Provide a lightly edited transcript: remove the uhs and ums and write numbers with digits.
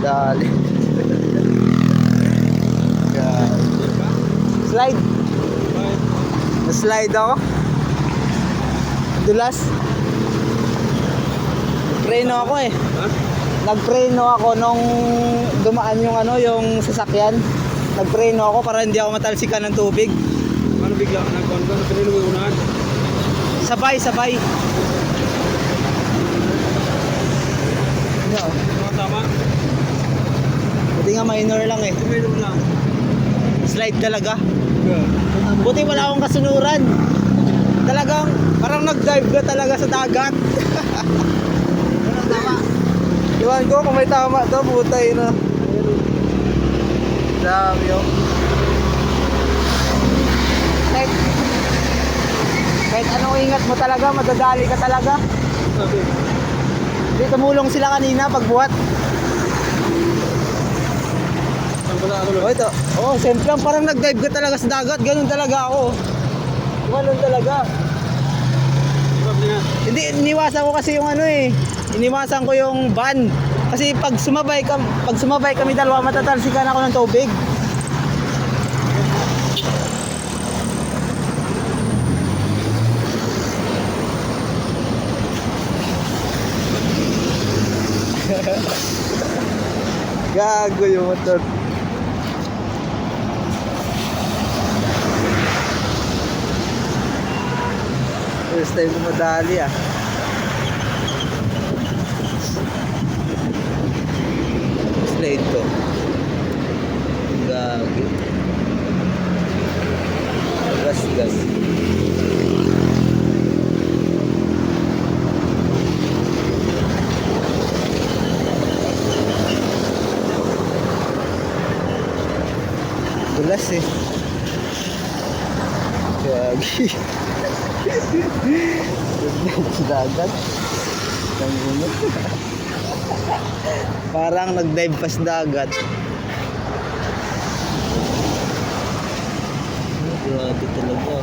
Dali. Slide. Na-slide ako. Dulas. Nagpreno ako eh. Nagpreno ako nung dumaan yung yung sasakyan. Nagpreno ako para hindi ako matalsikan ng tubig. Ano bigla ka nagkuhan ka? Nagpreno mo yung unahan? Sabay. Ano? Tama? Buti nga minor lang eh. Minor lang. Slide talaga. Buti wala akong kasunuran. Talagang parang nag-dive ka talaga sa dagat. Tama. Iwan ko kung may tama to, butay na. Dami yun. Kahit anong ingat mo talaga, madadali ka talaga. Sabi. Hindi, tumulong sila kanina pagbuhat. Saan pala ako? Oh, ito. Oh, siyempre parang nag-dive ka talaga sa dagat. Ganun talaga ako. Ganun talaga. Hindi, iniwasan ko kasi yung iniwasan ko yung van. Kasi pag sumabay kami dalawa, matatalsikan ako ng tubig. Gago yung motor. First time ko madali ah. Slide to. Gago. Gas. Dulas eh. Gagi. Dagat. Parang nag-dive pa sa dagat. Grabe talaga.